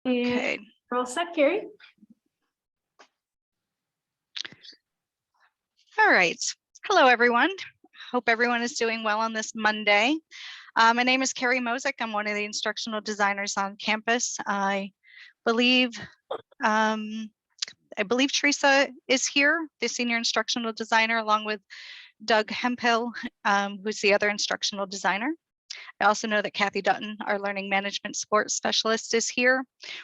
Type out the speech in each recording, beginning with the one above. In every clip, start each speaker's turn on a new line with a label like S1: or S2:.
S1: Okay.
S2: And we're all set, Carrie?
S1: All right. Hello, everyone. Hope everyone is doing well on this Monday. My name is Carrie Mosick. I'm one of the instructional designers on campus. I believe Teresa is here, the senior instructional designer, along with Doug Hemphill, who's the other instructional designer. I also know that Kathy Dutton, our learning management support specialist, is here.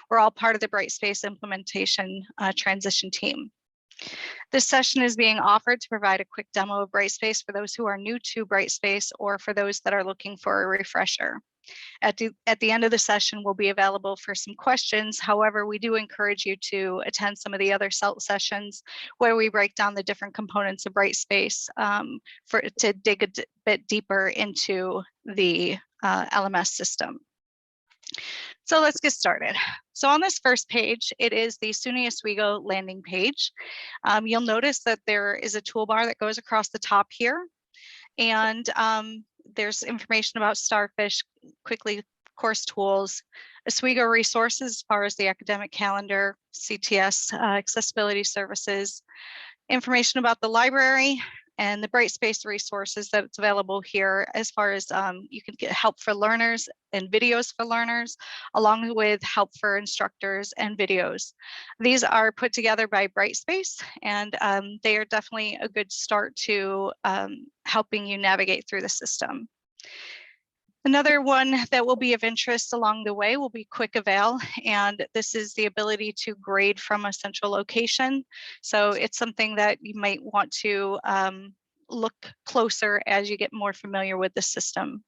S1: We're all part of the Brightspace implementation transition team. This session is being offered to provide a quick demo of Brightspace for those who are new to Brightspace or for those that are looking for a refresher. At the end of the session, we'll be available for some questions. However, we do encourage you to attend some of the other SELT sessions where we break down the different components of Brightspace to dig a bit deeper into the LMS system. So let's get started. So on this first page, it is the SUNY Oswego landing page. You'll notice that there is a toolbar that goes across the top here. And there's information about Starfish, quickly course tools, Oswego resources as far as the academic calendar, CTS, accessibility services, information about the library, and the Brightspace resources that's available here as far as you can get help for learners and videos for learners, along with help for instructors and videos. These are put together by Brightspace, and they are definitely a good start to helping you navigate through the system. Another one that will be of interest along the way will be Quick Avail, and this is the ability to grade from a central location. So it's something that you might want to look closer as you get more familiar with the system.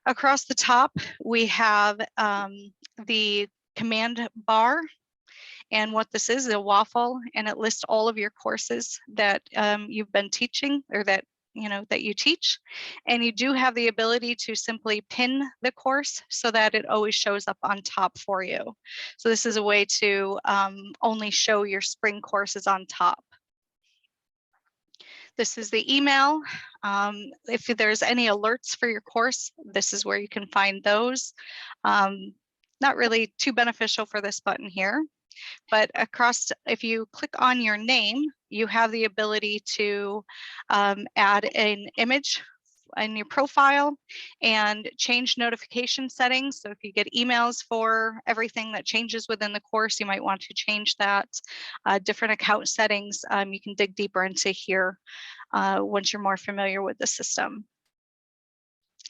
S1: Across the top, we have the command bar, and what this is a waffle, and it lists all of your courses that you've been teaching or that you teach, and you do have the ability to simply pin the course so that it always shows up on top for you. So this is a way to only show your spring courses on top. This is the email. If there's any alerts for your course, this is where you can find those. Not really too beneficial for this button here, but across, if you click on your name, you have the ability to add an image in your profile and change notification settings. So if you get emails for everything that changes within the course, you might want to change that. Different account settings, you can dig deeper into here once you're more familiar with the system.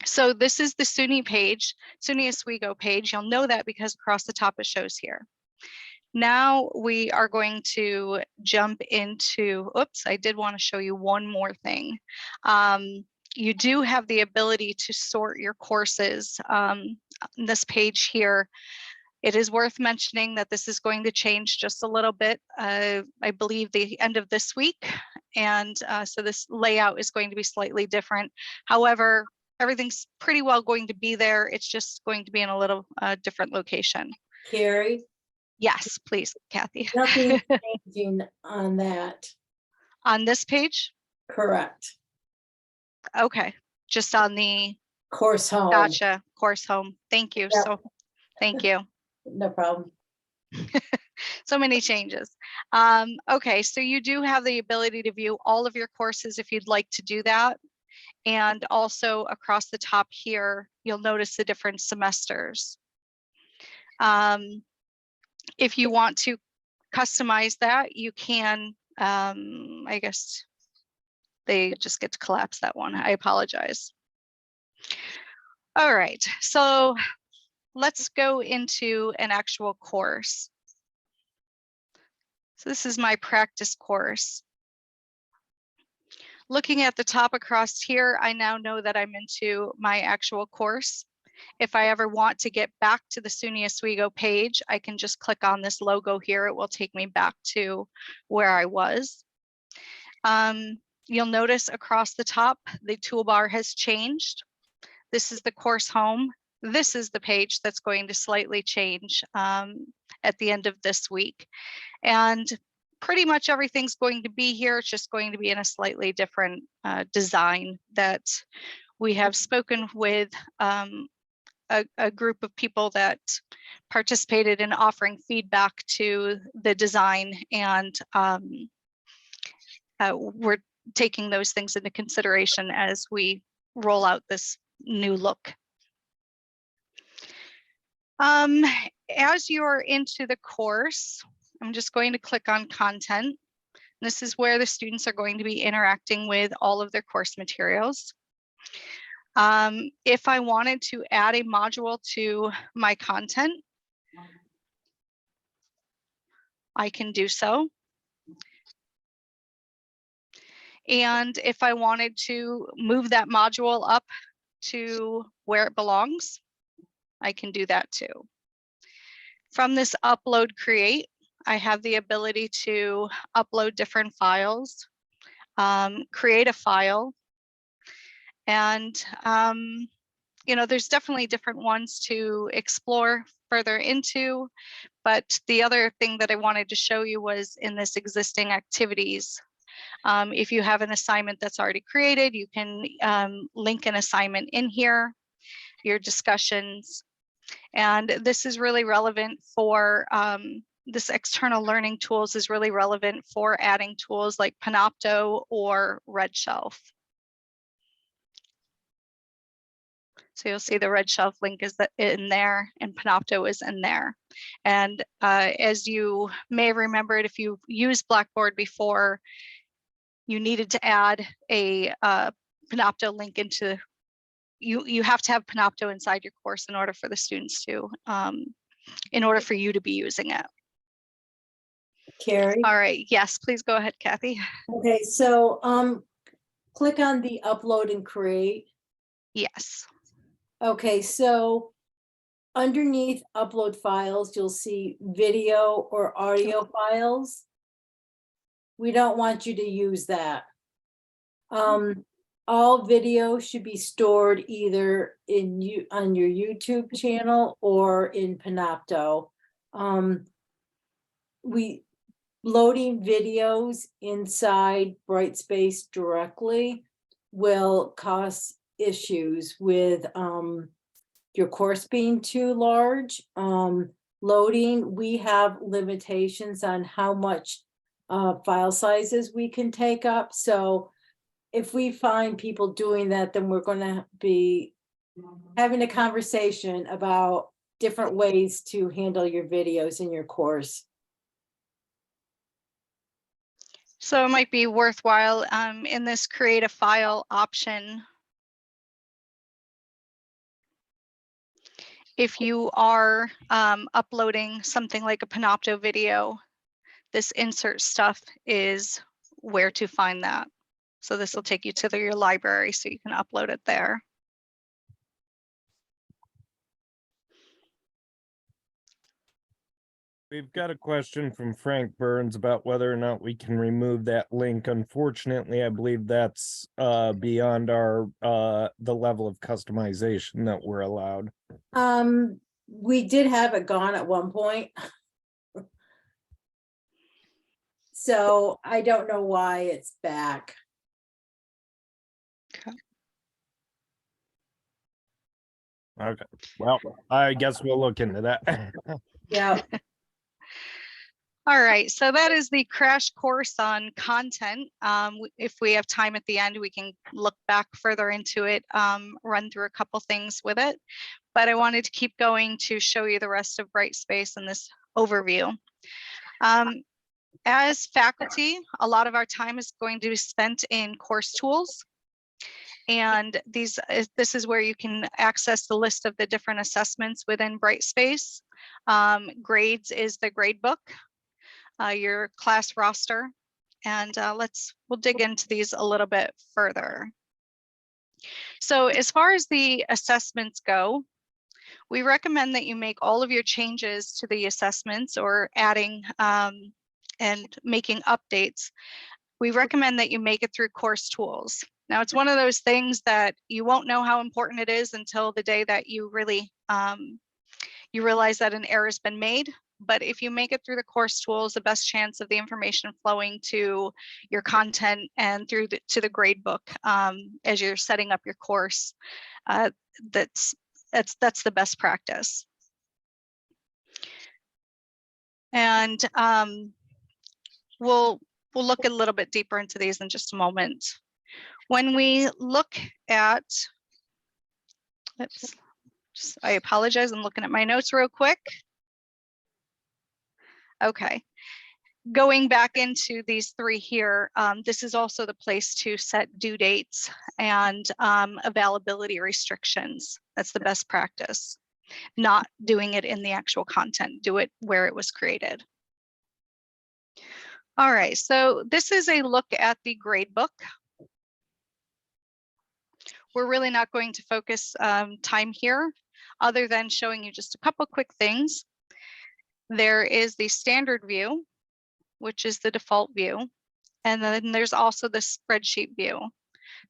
S1: So this is the SUNY page, SUNY Oswego page. You'll know that because across the top it shows here. Now we are going to jump into, oops, I did want to show you one more thing. You do have the ability to sort your courses. On this page here, it is worth mentioning that this is going to change just a little bit, I believe the end of this week. And so this layout is going to be slightly different. However, everything's pretty well going to be there. It's just going to be in a little different location.
S3: Carrie?
S1: Yes, please, Kathy.
S3: Nothing changing on that.
S1: On this page?
S3: Correct.
S1: Okay, just on the
S3: Course home.
S1: gotcha, course home. Thank you.
S3: Yep.
S1: So thank you.
S3: No problem.
S1: So many changes. Okay, so you do have the ability to view all of your courses if you'd like to do that. And also across the top here, you'll notice the different semesters. If you want to customize that, you can, I guess they just get to collapse that one. I apologize. All right, so let's go into an actual course. So this is my practice course. Looking at the top across here, I now know that I'm into my actual course. If I ever want to get back to the SUNY Oswego page, I can just click on this logo here. It will take me back to where I was. You'll notice across the top, the toolbar has changed. This is the course home. This is the page that's going to slightly change at the end of this week. And pretty much everything's going to be here. It's just going to be in a slightly different design that we have spoken with a group of people that participated in offering feedback to the design, and we're taking those things into consideration as we roll out this new look. As you're into the course, I'm just going to click on content. This is where the students are going to be interacting with all of their course materials. If I wanted to add a module to my content, I can do so. And if I wanted to move that module up to where it belongs, I can do that too. From this upload create, I have the ability to upload different files, create a file, and you know, there's definitely different ones to explore further into. But the other thing that I wanted to show you was in this existing activities. If you have an assignment that's already created, you can link an assignment in here, your discussions. And this is really relevant for, this external learning tools is really relevant for adding tools like Panopto or Red Shelf. So you'll see the Red Shelf link is in there, and Panopto is in there. And as you may have remembered, if you've used Blackboard before, you needed to add a Panopto link into, you have to have Panopto inside your course in order for the students to, in order for you to be using it.
S3: Carrie?
S1: All right, yes, please go ahead, Kathy.
S3: Okay, so click on the upload and create.
S1: Yes.
S3: Okay, so underneath upload files, you'll see video or audio files. We don't want you to use that. All video should be stored either on your YouTube channel or in Panopto. Loading videos inside Brightspace directly will cause issues with your course being too large. Loading, we have limitations on how much file sizes we can take up. So if we find people doing that, then we're going to be having a conversation about different ways to handle your videos in your course.
S1: So it might be worthwhile in this create a file option. If you are uploading something like a Panopto video, this insert stuff is where to find that. So this will take you to your library so you can upload it there.
S2: We've got a question from Frank Burns about whether or not we can remove that link. Unfortunately, I believe that's beyond our the level of customization that we're allowed.
S3: We did have it gone at one point. So I don't know why it's back.
S2: Okay, well, I guess we'll look into that.
S3: Yeah.
S1: All right, so that is the crash course on content. If we have time at the end, we can look back further into it, run through a couple things with it. But I wanted to keep going to show you the rest of Brightspace in this overview. As faculty, a lot of our time is going to be spent in course tools. And this is where you can access the list of the different assessments within Brightspace. Grades is the grade book, your class roster, and we'll dig into these a little bit further. So as far as the assessments go, we recommend that you make all of your changes to the assessments or adding and making updates. We recommend that you make it through course tools. Now, it's one of those things that you won't know how important it is until the day that you really you realize that an error has been made. But if you make it through the course tools, the best chance of the information flowing to your content and to the grade book as you're setting up your course, that's That's the best practice. And we'll look a little bit deeper into these in just a moment. When we look at, oops, I apologize, I'm looking at my notes real quick. Okay, going back into these three here, this is also the place to set due dates and availability restrictions. That's the best practice. Not doing it in the actual content, do it where it was created. All right, so this is a look at the gradebook. We're really not going to focus time here other than showing you just a couple quick things. There is the standard view, which is the default view. And then there's also the spreadsheet view.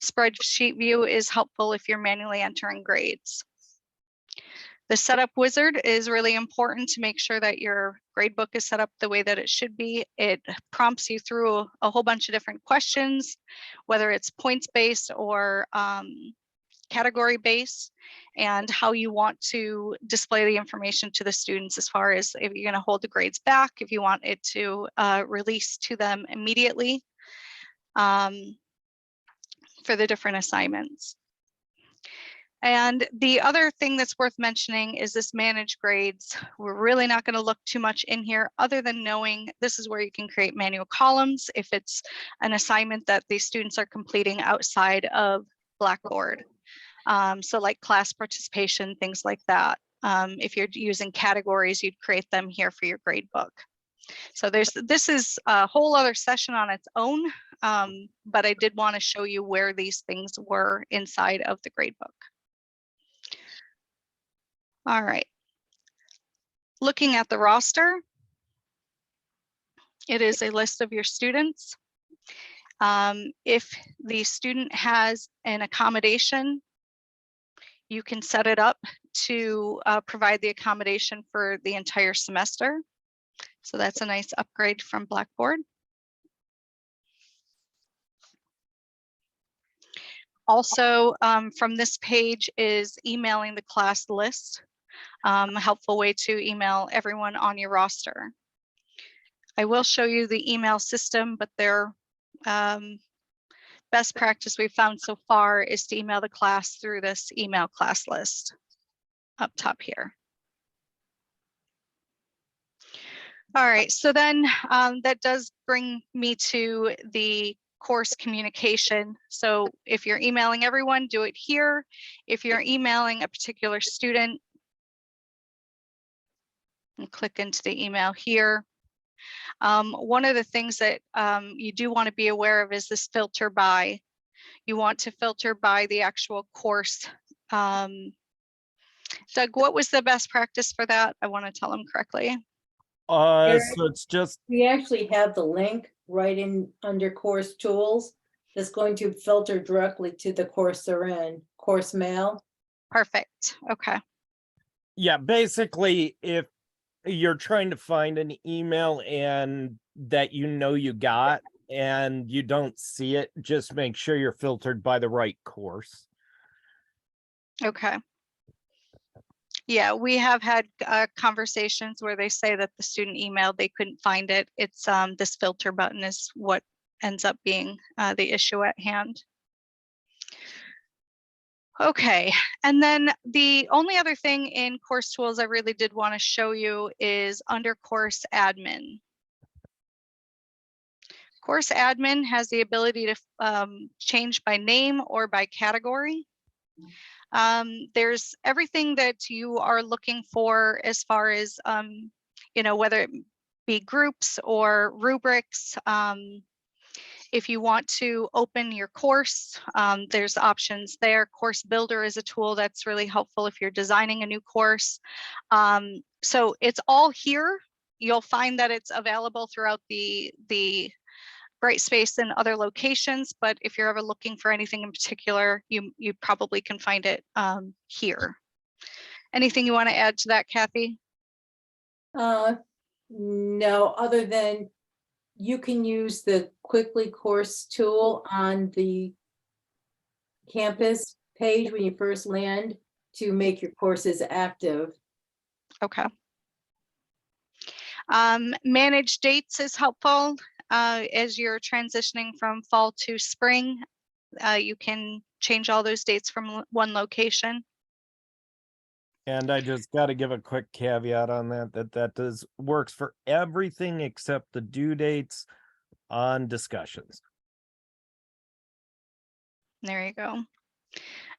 S1: Spreadsheet view is helpful if you're manually entering grades. The setup wizard is really important to make sure that your gradebook is set up the way that it should be. It prompts you through a whole bunch of different questions, whether it's points-based or category-based, and how you want to display the information to the students as far as if you're going to hold the grades back, if you want it to release to them immediately for the different assignments. And the other thing that's worth mentioning is this manage grades. We're really not going to look too much in here other than knowing this is where you can create manual columns if it's an assignment that the students are completing outside of Blackboard. So like class participation, things like that. If you're using categories, you'd create them here for your grade book. So this is a whole other session on its own, but I did want to show you where these things were inside of the grade book. All right. Looking at the roster, it is a list of your students. If the student has an accommodation, you can set it up to provide the accommodation for the entire semester. So that's a nice upgrade from Blackboard. Also, from this page is emailing the class list, a helpful way to email everyone on your roster. I will show you the email system, but their best practice we've found so far is to email the class through this email class list up top here. All right, so then that does bring me to the course communication. So if you're emailing everyone, do it here. If you're emailing a particular student, and click into the email here. One of the things that you do want to be aware of is this filter by. You want to filter by the actual course. Doug, what was the best practice for that? I want to tell them correctly.
S2: So it's just,
S3: We actually have the link right in under course tools that's going to filter directly to the course they're in, course mail.
S1: Perfect. Okay.
S2: yeah, basically, if you're trying to find an email and that you got and you don't see it, just make sure you're filtered by the right course.
S1: Okay. Yeah, we have had conversations where they say that the student emailed, they couldn't find it. It's this filter button is what ends up being the issue at hand. Okay, and then the only other thing in course tools I really did want to show you is under course admin. Course admin has the ability to change by name or by category. There's everything that you are looking for as far as, you know, whether it be groups or rubrics. If you want to open your course, there's options there. Course Builder is a tool that's really helpful if you're designing a new course. So it's all here. You'll find that it's available throughout the Brightspace and other locations, but if you're ever looking for anything in particular, you probably can find it here. Anything you want to add to that, Kathy?
S3: No, other than you can use the Quickly course tool on the campus page when you first land to make your courses active.
S1: Okay. Manage dates is helpful as you're transitioning from fall to spring. You can change all those dates from one location.
S2: And I just got to give a quick caveat on that works for everything except the due dates on discussions.
S1: There you go.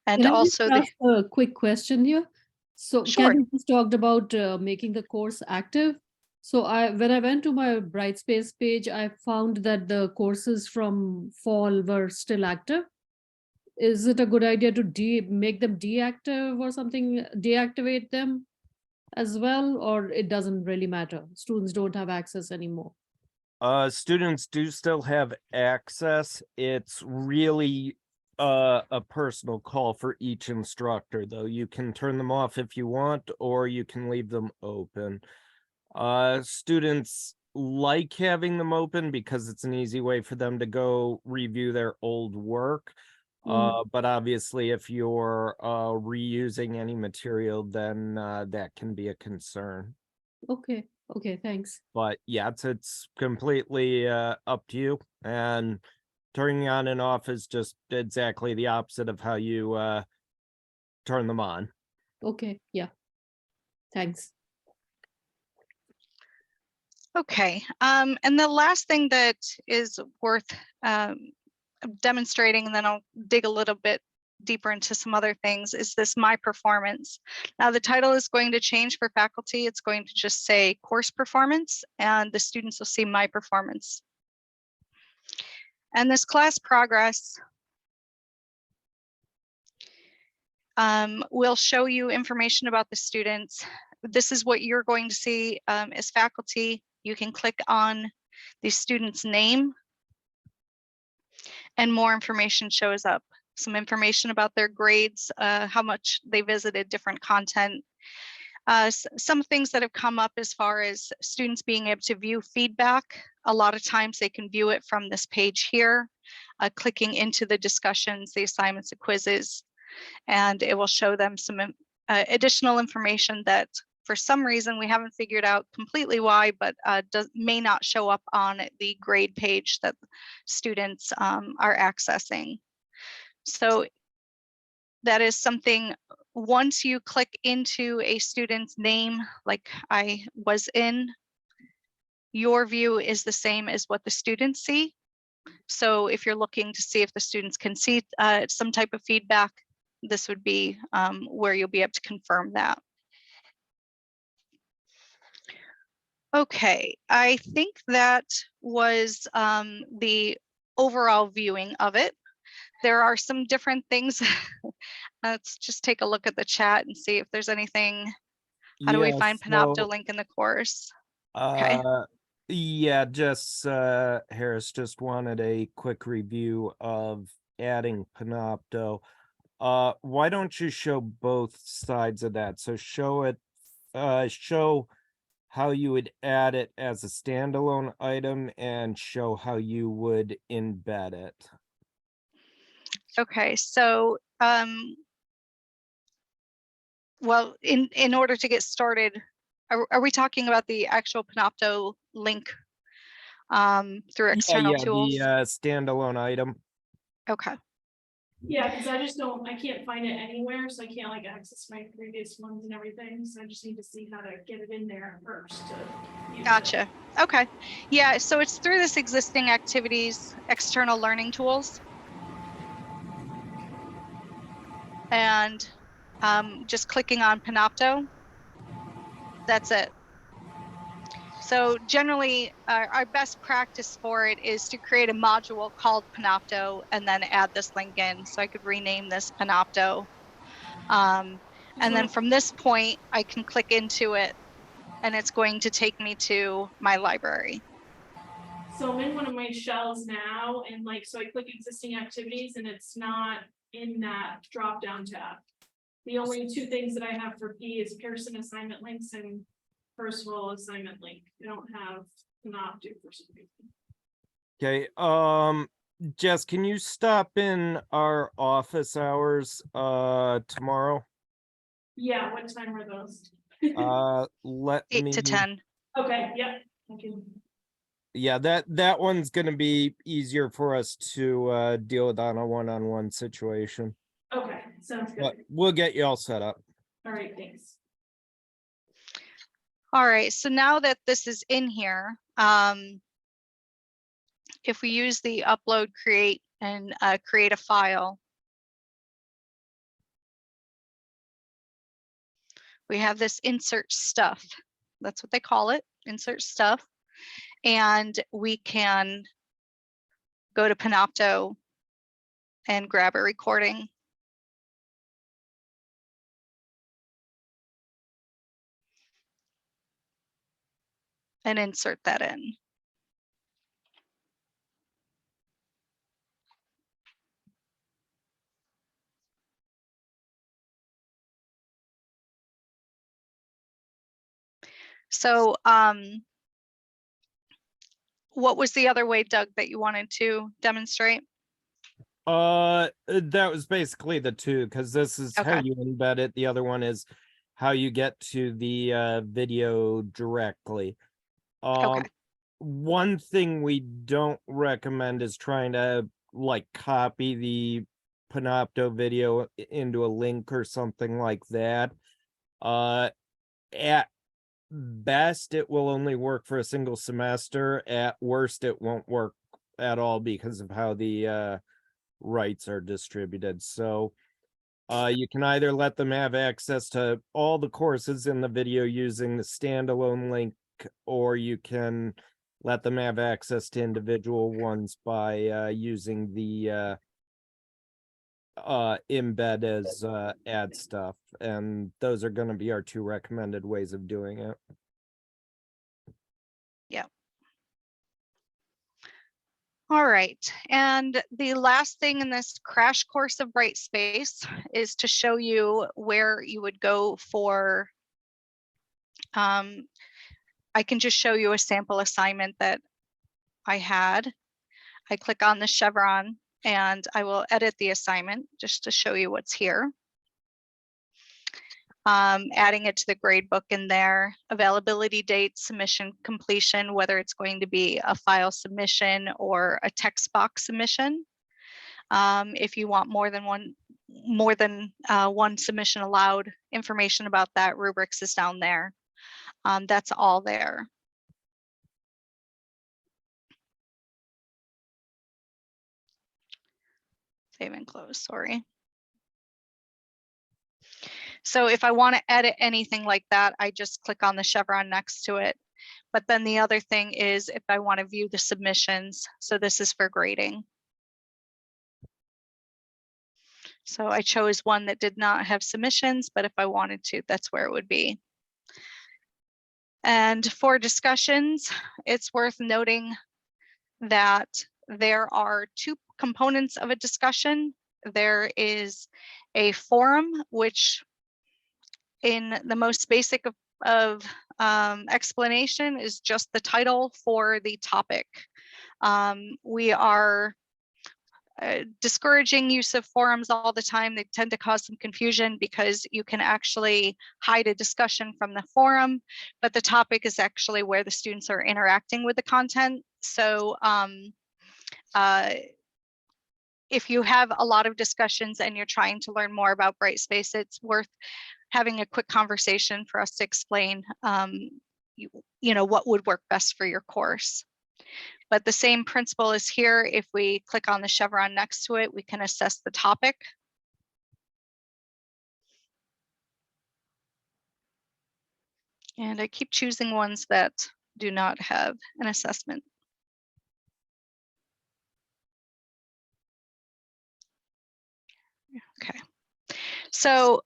S1: And
S4: Can I just
S1: also the,
S4: ask a quick question here? So
S1: Sure.
S4: Kathy just talked about making the course active. So when I went to my Brightspace page, I found that the courses from fall were still active. Is it a good idea to make them deactive or something, deactivate them as well, or it doesn't really matter? Students don't have access anymore.
S2: Students do still have access. It's really a personal call for each instructor, though. You can turn them off if you want, or you can leave them open. Students like having them open because it's an easy way for them to go review their old work. But obviously, if you're reusing any material, then that can be a concern.
S4: Okay, thanks.
S2: But yeah, it's completely up to you. And turning on and off is just exactly the opposite of how you turn them on.
S4: Okay, yeah. Thanks.
S1: okay. And the last thing that is worth demonstrating, and then I'll dig a little bit deeper into some other things, is this My Performance. Now the title is going to change for faculty. It's going to just say course performance, and the students will see My Performance. And this class progress will show you information about the students. This is what you're going to see as faculty. You can click on the student's name and more information shows up. Some information about their grades, how much they visited different content. Some things that have come up as far as students being able to view feedback. A lot of times they can view it from this page here, clicking into the discussions, the assignments, the quizzes, and it will show them some additional information that for some reason we haven't figured out completely why, but may not show up on the grade page that students are accessing. So that is something, once you click into a student's name, like I was in, your view is the same as what the students see. So if you're looking to see if the students can see some type of feedback, this would be where you'll be able to confirm that. Okay, I think that was the overall viewing of it. There are some different things. Let's just take a look at the chat and see if there's anything. How do we find Panopto link in the course? Okay.
S2: Yeah, just Harris just wanted a quick review of adding Panopto. Why don't you show both sides of that? So show it, show how you would add it as a standalone item and show how you would embed it.
S1: Okay, so well, in order to get started, are we talking about the actual Panopto link through external tools?
S2: The standalone item.
S1: Okay.
S5: Yeah, because I can't find it anywhere, so I can't like access my previous ones and everything, so I just need to see how to get it in there first to use it.
S1: Gotcha. Okay. Yeah, so it's through this existing activities, external learning tools. And just clicking on Panopto, that's it. So generally, our best practice for it is to create a module called Panopto and then add this link in. So I could rename this Panopto. And then from this point, I can click into it and it's going to take me to my library.
S5: So I'm in one of my shells now, and like, so I click existing activities and it's not in that drop down tab. The only two things that I have for P is Pearson assignment links and Percival assignment link. I don't have Panopto for some reason.
S2: Okay, Jess, can you stop in our office hours tomorrow?
S5: Yeah, what time are those?
S2: Let
S1: 8
S2: me,
S1: to 10.
S5: Okay, yeah, I can,
S2: yeah, that one's gonna be easier for us to deal with on a one-on-one situation.
S5: okay, sounds
S2: But
S5: good.
S2: we'll get you all set up.
S5: All right, thanks.
S1: All right, so now that this is in here, if we use the upload, create, and create a file, we have this insert stuff. That's what they call it, insert stuff. And we can go to Panopto and grab a recording. And insert that in. So what was the other way, Doug, that you wanted to demonstrate?
S2: That was basically the two, because this is how
S1: Okay.
S2: you embed it. The other one is how you get to the video directly.
S1: Okay.
S2: One thing we don't recommend is trying to like copy the Panopto video into a link or something like that. At best, it will only work for a single semester. At worst, it won't work at all because of how the rights are distributed. So you can either let them have access to all the courses in the video using the standalone link, or you can let them have access to individual ones by using the embed as add stuff. And those are going to be our two recommended ways of doing it.
S1: All right, and the last thing in this crash course of Brightspace is to show you where you would go for, I can just show you a sample assignment that I had. I click on the chevron and I will edit the assignment just to show you what's here. Adding it to the grade book in there, availability date, submission completion, whether it's going to be a file submission or a text box submission. If you want more than one submission allowed, information about that, rubrics is down there. That's all there. Save and close, sorry. So if I want to edit anything like that, I just click on the chevron next to it. But then the other thing is if I want to view the submissions, so this is for grading. So I chose one that did not have submissions, but if I wanted to, that's where it would be. And for discussions, it's worth noting that there are two components of a discussion. There is a forum, which in the most basic of explanation is just the title for the topic. We are discouraging use of forums all the time. They tend to cause some confusion because you can actually hide a discussion from the forum, but the topic is actually where the students are interacting with the content. So if you have a lot of discussions and you're trying to learn more about Brightspace, it's worth having a quick conversation for us to explain you know, what would work best for your course. But the same principle is here. If we click on the chevron next to it, we can assess the topic. And I keep choosing ones that do not have an assessment. Okay, so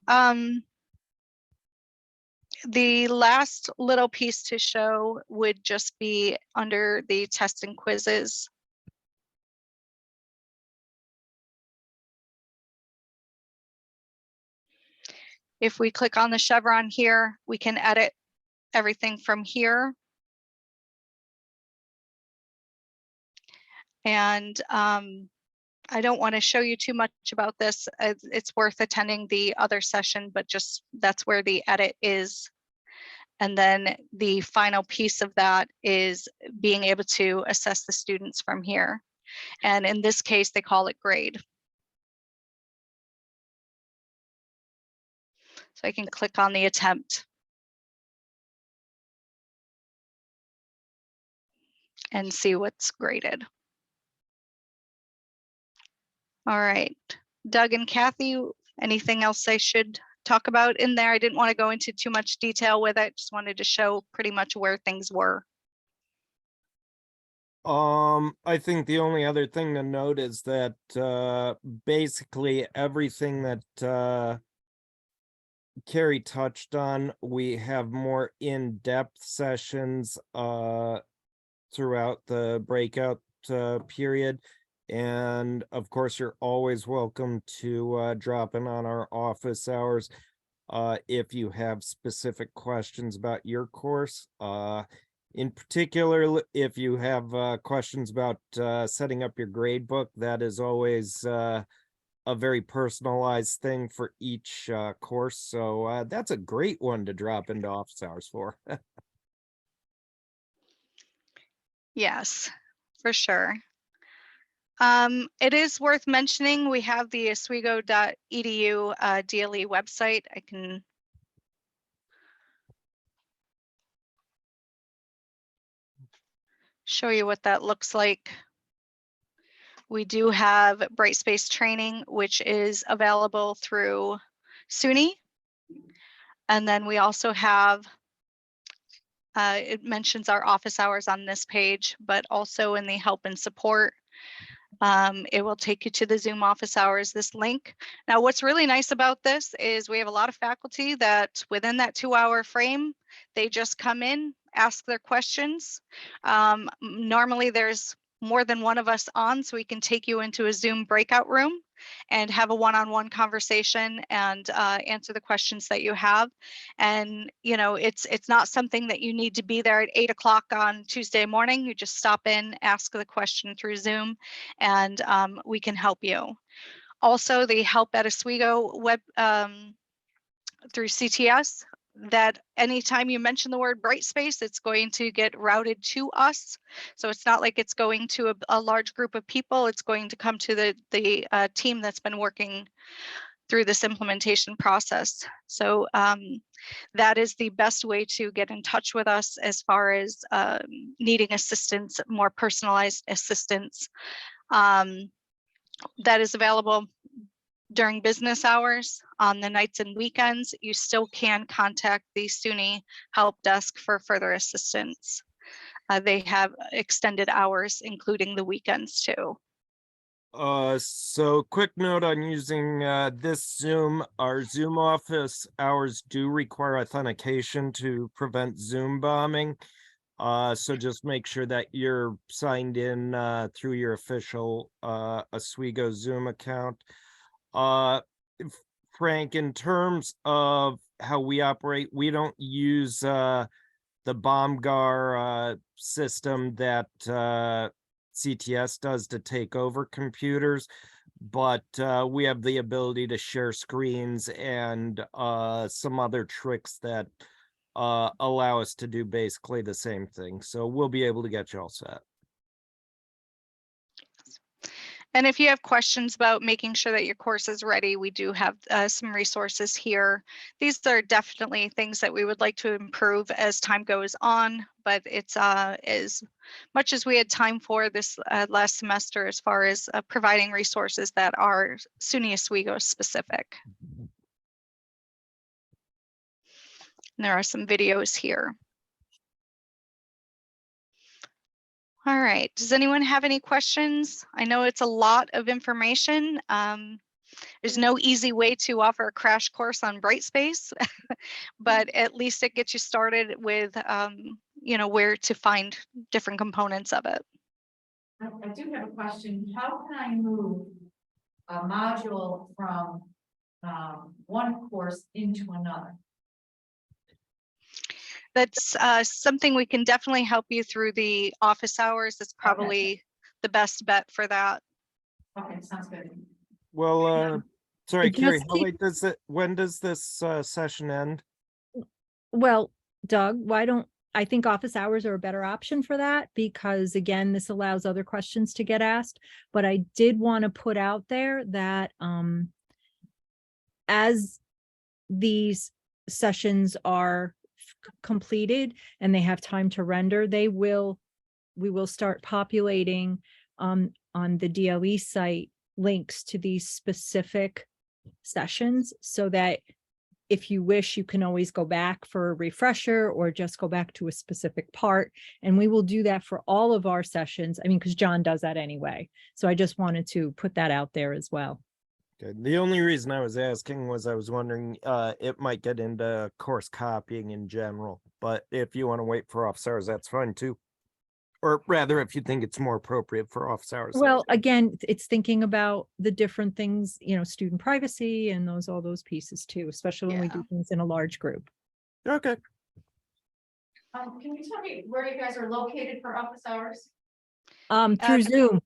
S1: the last little piece to show would just be under the test and quizzes. If we click on the chevron here, we can edit everything from here. And I don't want to show you too much about this. It's worth attending the other session, but just that's where the edit is. And then the final piece of that is being able to assess the students from here. And in this case, they call it grade. So I can click on the attempt and see what's graded. All right, Doug and Kathy, anything else I should talk about in there? I didn't want to go into too much detail with it. Just wanted to show pretty much where things were.
S2: I think the only other thing to note is that basically everything that Carrie touched on, we have more in-depth sessions throughout the breakout period. And of course, you're always welcome to drop in on our office hours if you have specific questions about your course. In particular, if you have questions about setting up your grade book, that is always a very personalized thing for each course. So that's a great one to drop into office hours for.
S1: Yes, for sure. It is worth mentioning, we have the oswego.edu DLE website. I can show you what that looks like. We do have Brightspace training, which is available through SUNY. And then we also have, it mentions our office hours on this page, but also in the help and support. It will take you to the Zoom office hours, this link. Now, what's really nice about this is we have a lot of faculty that within that 2-hour frame, they just come in, ask their questions. Normally there's more than one of us on, so we can take you into a Zoom breakout room and have a one-on-one conversation and answer the questions that you have. And you know, it's not something that you need to be there at 8 o'clock on Tuesday morning. You just stop in, ask the question through Zoom, and we can help you. Also, the Help at Oswego web through CTS, that anytime you mention the word Brightspace, it's going to get routed to us. So it's not like it's going to a large group of people. It's going to come to the team that's been working through this implementation process. So that is the best way to get in touch with us as far as needing assistance, more personalized assistance. That is available during business hours. On the nights and weekends, you still can contact the SUNY help desk for further assistance. They have extended hours, including the weekends too.
S2: So quick note on using this Zoom. Our Zoom office hours do require authentication to prevent Zoom bombing. So just make sure that you're signed in through your official Oswego Zoom account. Frank, in terms of how we operate, we don't use the BombGar system that CTS does to take over computers, but we have the ability to share screens and some other tricks that allow us to do basically the same thing. So we'll be able to get you all set.
S1: And if you have questions about making sure that your course is ready, we do have some resources here. These are definitely things that we would like to improve as time goes on, but it's as much as we had time for this last semester as far as providing resources that are SUNY Oswego specific. And there are some videos here. All right, does anyone have any questions? I know it's a lot of information. There's no easy way to offer a crash course on Brightspace, but at least it gets you started with, you know, where to find different components of it.
S6: I do have a question. How can I move a module from one course into another?
S1: That's something we can definitely help you through the office hours. It's probably the best bet for that.
S6: Okay, sounds good.
S2: Well, sorry,
S7: Just
S2: Carrie, how
S7: keep-
S2: late does it, when does this session end?
S7: Well, Doug, I think office hours are a better option for that because again, this allows other questions to get asked. But I did want to put out there that as these sessions are completed and they have time to render, we will start populating on the DOE site links to these specific sessions so that if you wish, you can always go back for a refresher or just go back to a specific part. And we will do that for all of our sessions. I mean, because John does that anyway. So I just wanted to put that out there as well.
S2: Okay, the only reason I was asking was I was wondering, it might get into course copying in general, but if you want to wait for office hours, that's fine too. Or rather, if you think it's more appropriate for office hours.
S7: Well, again, it's thinking about the different things, student privacy and all those pieces too, especially when we
S1: Yeah.
S7: do things in a large group.
S2: Okay,
S6: Can you tell me where you guys are located for office hours?
S7: Through Zoom.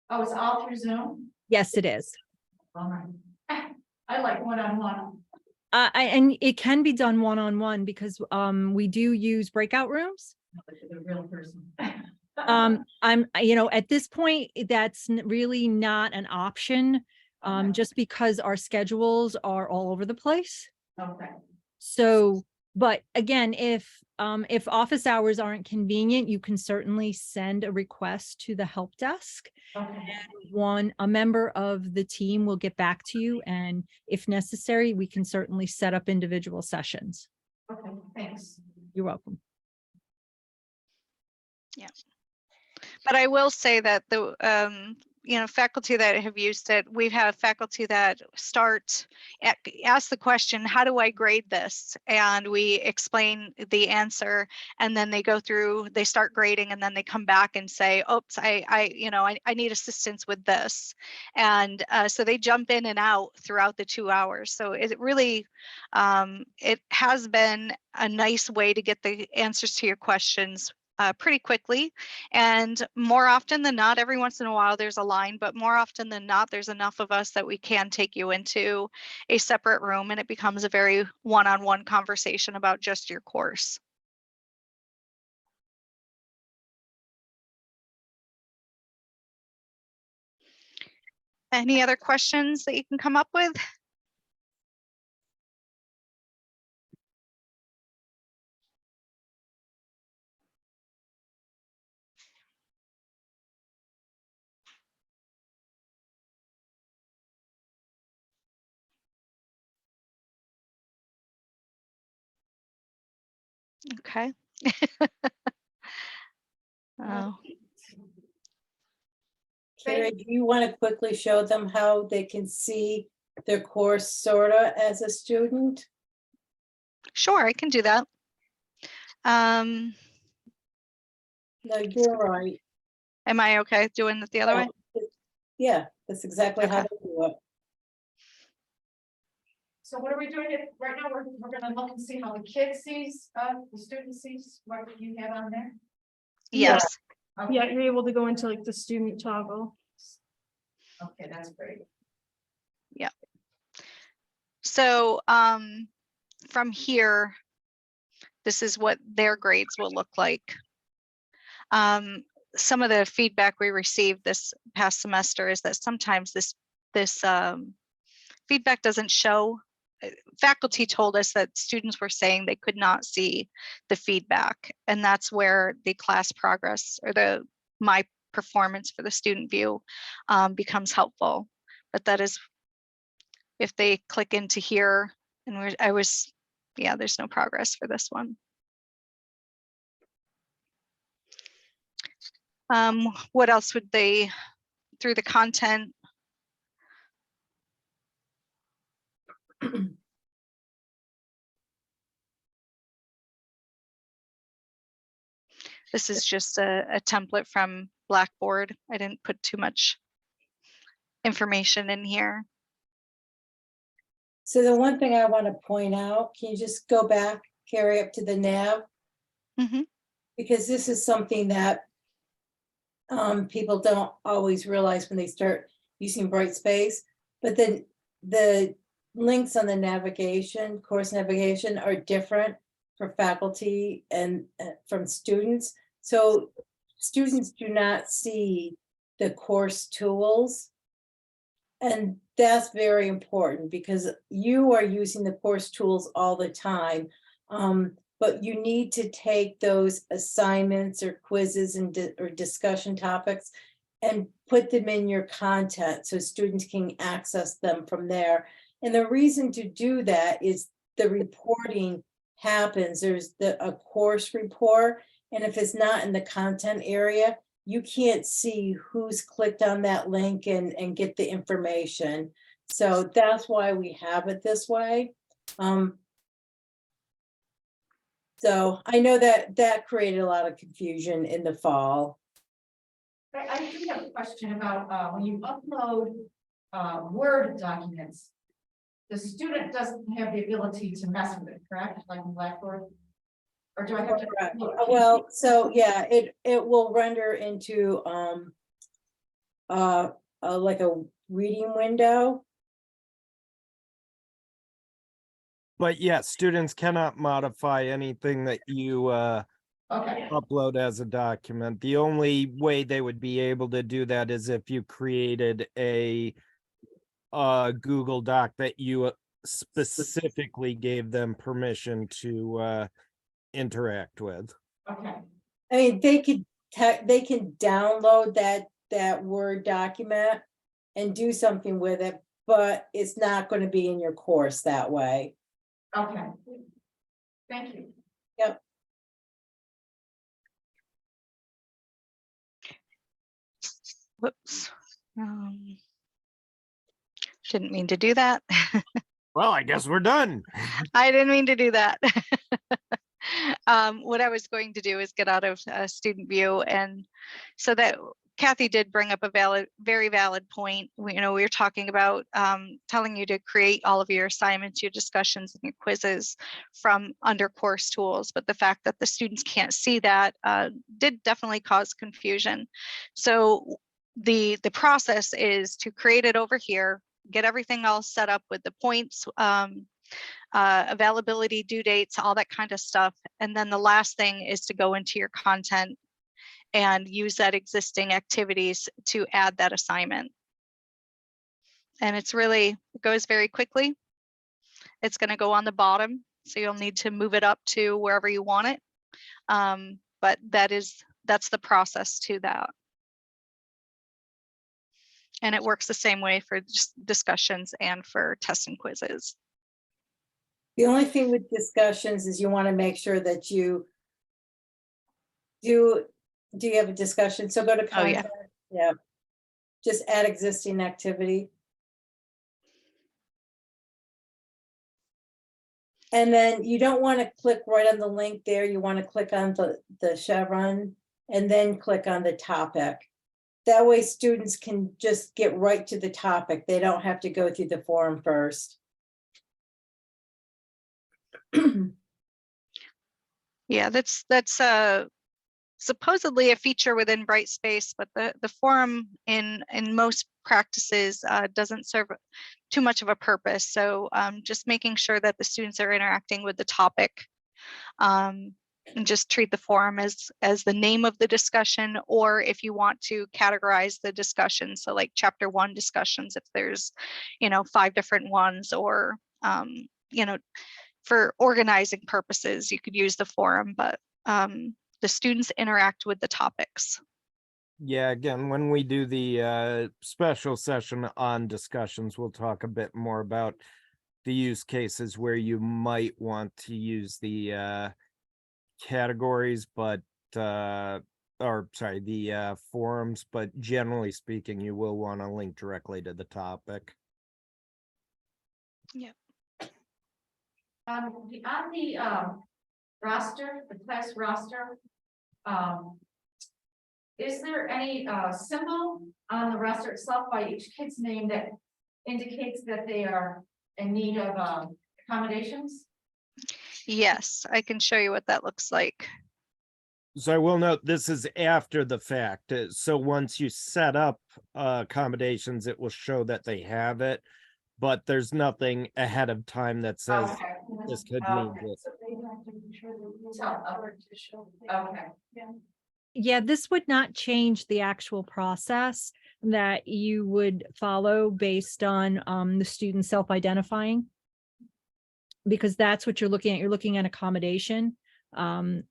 S6: Oh, it's all through Zoom?
S7: Yes, it is.
S6: All right. I like one-on-one.
S7: And it can be done one-on-one because we do use breakout rooms.
S6: The real person.
S7: At this point, that's really not an option, just because our schedules are all over the place.
S6: Okay.
S7: So, but again, if office hours aren't convenient, you can certainly send a request to the help desk.
S6: Okay.
S7: A member of the team will get back to you, and if necessary, we can certainly set up individual sessions.
S6: Okay, thanks.
S7: You're welcome.
S1: But I will say that the, faculty that have used it, we've had faculty that ask the question, how do I grade this? And we explain the answer, and then they start grading, and then they come back and say, oops, I need assistance with this. And so they jump in and out throughout the 2 hours. So it really, it has been a nice way to get the answers to your questions pretty quickly. And more often than not, every once in a while there's a line, but more often than not, there's enough of us that we can take you into a separate room and it becomes a very one-on-one conversation about just your course. Any other questions that you can come up with? Okay. Oh,
S3: Carrie, do you want to quickly show them how they can see their course sorta as a student?
S1: sure, I can do that.
S3: No, you're right.
S1: Am I okay doing it the other way?
S3: Yeah, that's exactly how
S1: Okay.
S3: to do it.
S6: So what are we doing right now? We're gonna look and see how the kid sees, the student sees what you have on there.
S3: Yeah.
S1: Yes.
S6: Okay.
S5: Yeah, you're able to go into like the student toggle.
S6: Okay, that's great.
S1: So from here, this is what their grades will look like. Some of the feedback we received this past semester is that sometimes this feedback doesn't show. Faculty told us that students were saying they could not see the feedback, and that's where the class progress or my performance for the student view becomes helpful. But that is if they click into here, and there's no progress for this one. What else would they, through the content? This is just a template from Blackboard. I didn't put too much information in here.
S3: So the one thing I want to point out, can you just go back, Carrie, up to the nav?
S1: Mhm.
S3: Because this is something that people don't always realize when they start using Brightspace, but then the links on the navigation, course navigation are different for faculty and from students. So students do not see the course tools. And that's very important because you are using the course tools all the time. But you need to take those assignments or quizzes and or discussion topics and put them in your content so students can access them from there. And the reason to do that is the reporting happens. There's a course report, and if it's not in the content area, you can't see who's clicked on that link and get the information. So that's why we have it this way. So I know that created a lot of confusion in the fall.
S6: I do have a question about, when you upload, Word documents, the student doesn't have the ability to mess with it, correct? Like in Blackboard? Or do I have to?
S3: Correct. Well, so yeah, it will render into like a reading window.
S2: But yeah, students cannot modify anything that you
S6: Okay,
S2: upload as a document. The only way they would be able to do that is if you created a Google Doc that you specifically gave them permission to interact with.
S6: okay,
S3: I mean, they can download that Word document and do something with it, but it's not going to be in your course that way.
S6: okay. Thank you.
S1: Whoops. Didn't mean to do that.
S2: Well, I guess we're done.
S1: I didn't mean to do that. What I was going to do is get out of student view, and so that Kathy did bring up a very valid point. We were talking about telling you to create all of your assignments, your discussions, and your quizzes from under course tools, but the fact that the students can't see that did definitely cause confusion. So the process is to create it over here, get everything all set up with the points, availability, due dates, all that kind of stuff. And then the last thing is to go into your content and use that existing activities to add that assignment. And it goes very quickly. It's going to go on the bottom, so you'll need to move it up to wherever you want it. But that's the process to that. And it works the same way for just discussions and for tests and quizzes.
S3: The only thing with discussions is you want to make sure that you do you have a discussion? So go to
S1: Oh, yeah.
S3: content. Yeah. Just add existing activity. And then you don't want to click right on the link there. You want to click on the chevron and then click on the topic. That way students can just get right to the topic. They don't have to go through the form first.
S1: Yeah, that's supposedly a feature within Brightspace, but the forum in most practices doesn't serve too much of a purpose. So just making sure that the students are interacting with the topic, and just treat the forum as the name of the discussion, or if you want to categorize the discussion, so like chapter 1 discussions, if there's 5 different ones, or for organizing purposes you could use the forum, but the students interact with the topics.
S2: Yeah, again, when we do the special session on discussions, we'll talk a bit more about the use cases where you might want to use the categories, but the forums, but generally speaking, you will want to link directly to the topic.
S1: Yeah.
S6: On the roster, the class roster, is there any symbol on the roster itself by each kid's name that indicates that they are in need of accommodations?
S1: Yes, I can show you what that looks like.
S2: So I will note, this is after the fact. So once you set up accommodations, it will show that they have it. But there's nothing ahead of time that says
S6: Okay.
S2: this could mean
S6: Okay.
S2: this.
S6: Okay.
S7: Yeah, this would not change the actual process that you would follow based on the student self-identifying. Because that's what you're looking at. You're looking at accommodation.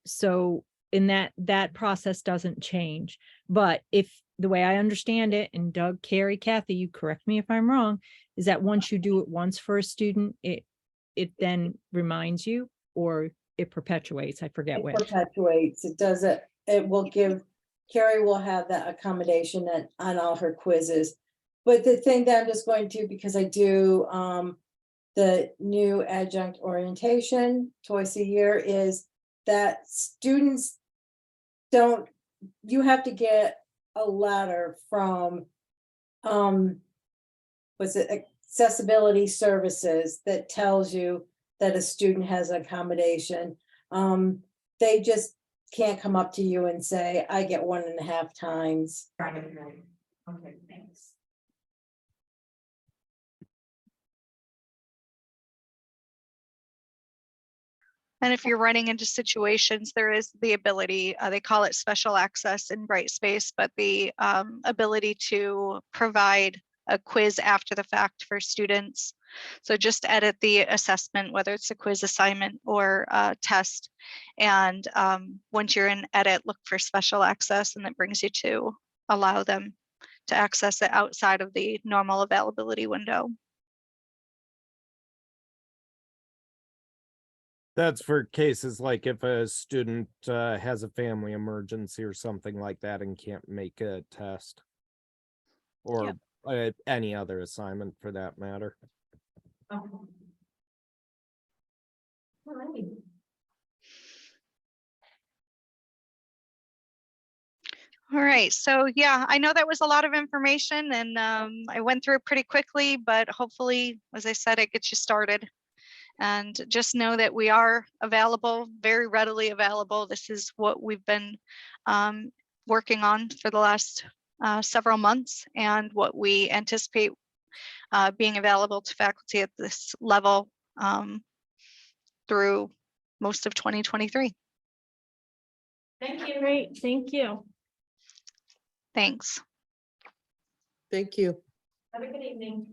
S7: So in that process doesn't change. But if the way I understand it, and Doug, Carrie, Kathy, you correct me if I'm wrong, is that once you do it once for a student, it then reminds you, or it perpetuates. I forget
S3: It
S7: which.
S3: perpetuates, it does it, it will give, Carrie will have that accommodation on all her quizzes. But the thing that I'm just going to, because I do, the new adjunct orientation twice a year, is that students don't, you have to get a letter from, was it Accessibility Services, that tells you that a student has accommodation. They just can't come up to you and say, I get 1.5 times.
S6: Okay, thanks.
S1: And if you're running into situations, there is the ability, they call it special access in Brightspace, but the ability to provide a quiz after the fact for students. So just edit the assessment, whether it's a quiz assignment or a test. And once you're in edit, look for special access, and that brings you to allow them to access it outside of the normal availability window.
S2: That's for cases like if a student has a family emergency or something like that and can't make a test. Or any other assignment for that matter.
S6: Okay. All right.
S1: All right, so yeah, I know that was a lot of information, and I went through it pretty quickly, but hopefully, as I said, it gets you started. And just know that we are available, very readily available. This is what we've been working on for the last several months, and what we anticipate being available to faculty at this level through most of 2023.
S6: Thank you.
S5: Great, thank you.
S1: Thanks.
S8: Thank you.
S6: Have a good evening.